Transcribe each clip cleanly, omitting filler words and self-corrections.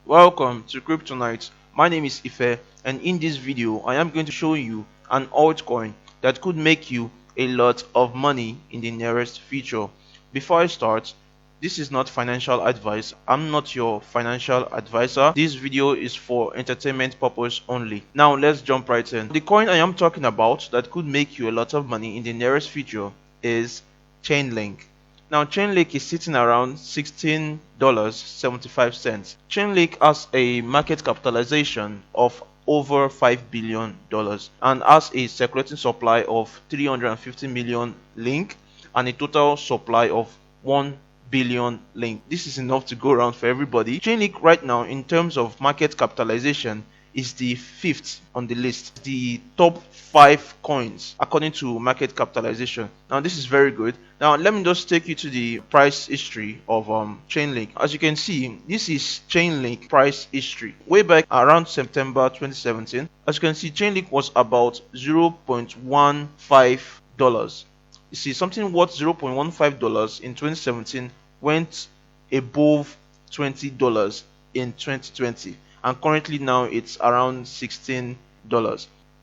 Welcome to Kryptonite. My name is Ife, and in this video I am going to show you an altcoin that could make you a lot of money in the nearest future. Before I start, this is not financial advice. I'm not your financial advisor. This video is for entertainment purpose only. Now let's jump right in. The coin I am talking about that could make you a lot of money in the nearest future is Chainlink. Now Chainlink is sitting around $16.75. Chainlink has a market capitalization of over $5 billion and has a circulating supply of 350 million link and a total supply of 1 billion link. This is enough to go around for everybody. Chainlink right now in terms of market capitalization is the fifth on the list, the top 5 coins according to market capitalization. Now this is very good. Now let me just take you to the price history of Chainlink. As you can see, this is Chainlink price history way back around September 2017. As you can see, Chainlink was about $0.15. You see, something worth $0.15 in 2017 went above $20 in 2020, and currently now it's around $16.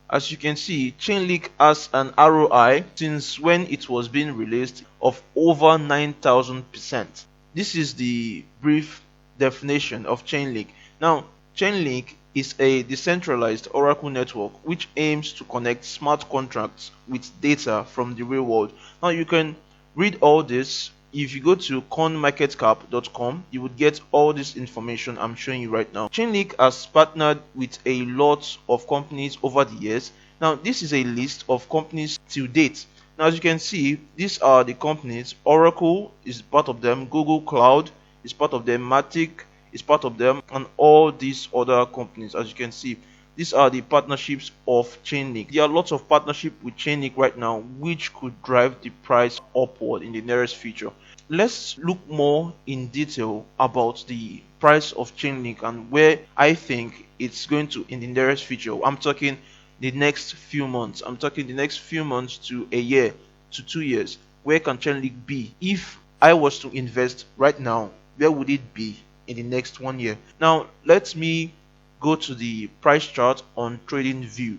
As you can see, Chainlink has an ROI since when it was being released of over 9,000%. This is the brief definition of Chainlink. Now, Chainlink is a decentralized oracle network which aims to connect smart contracts with data from the real world. Now you can read all this. If you go to coinmarketcap.com, you would get all this information I'm showing you right now. Chainlink has partnered with a lot of companies over the years. Now this is a list of companies till date. Now as you can see, these are the companies. Oracle is part of them, Google Cloud is part of them, Matic is part of them, and all these other companies. As you can see, these are the partnerships of Chainlink. There are lots of partnerships with Chainlink right now which could drive the price upward in the nearest future. Let's look more in detail about the price of Chainlink and where I think it's going to in the nearest future. I'm talking the next few months. I'm talking the next few months to a year to 2 years. Where can Chainlink be? If I was to invest right now, where would it be in the next 1 year? Now let me go to the price chart on TradingView.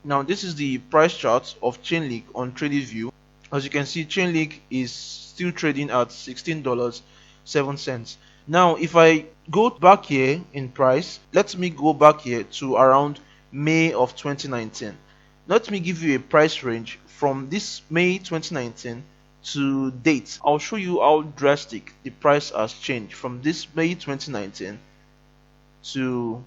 Now this is the price chart of Chainlink on TradingView. As you can see, Chainlink is still trading at $16.07. Now if I go back here in price, let me go back here to around May of 2019. Let me give you a price range from this May 2019 to date. I'll show you how drastic the price has changed from this May 2019 to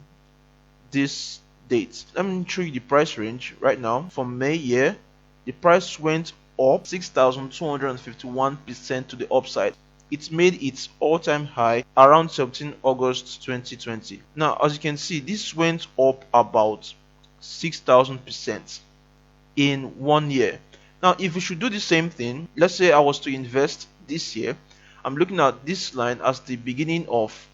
this date. Let me show you the price range right now. From May here, the price went up 6,251% to the upside. It made its all-time high around 17 August 2020. Now as you can see, this went up about 6,000% in 1 year. Now if we should do the same thing, let's say I was to invest this year, I'm looking at this line as the beginning of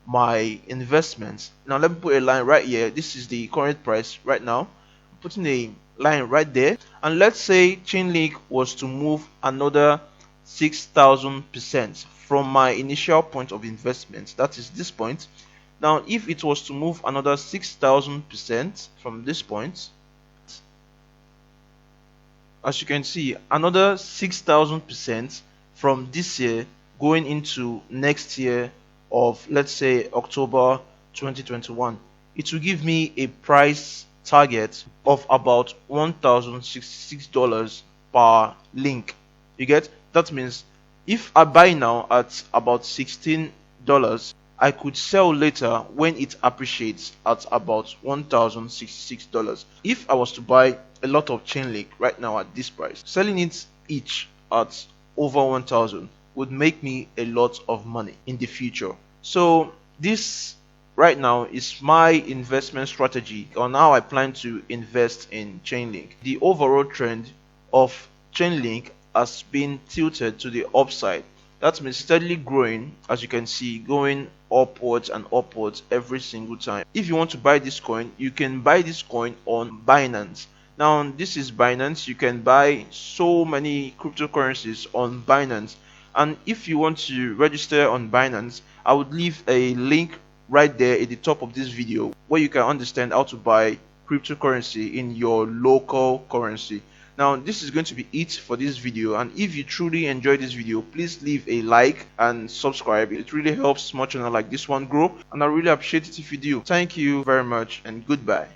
my investments. Now let me put a line right here. This is the current price right now. I'm putting a line right there, and let's say Chainlink was to move another 6,000% from my initial point of investment, that is this point. Now if it was to move another 6,000% from this point, as you can see, another 6,000% from this year going into next year of, let's say, October 2021, it will give me a price target of about $1,066 per link. You get? That means if I buy now at about $16, I could sell later when it appreciates at about $1,066. If I was to buy a lot of Chainlink right now at this price, selling it each at over 1,000 would make me a lot of money in the future. So this right now is my investment strategy on how I plan to invest in Chainlink. The overall trend of Chainlink has been tilted to the upside. That means steadily growing, as you can see, going upwards and upwards every single time. If you want to buy this coin, you can buy this coin on Binance. Now this is Binance. You can buy so many cryptocurrencies on Binance, and if you want to register on Binance, I would leave a link right there at the top of this video, where you can understand how to buy cryptocurrency in your local currency. Now this is going to be it for this video, and if you truly enjoyed this video, please leave a like and subscribe. It really helps small channel like this one grow, and I really appreciate it if you do. Thank you very much and goodbye.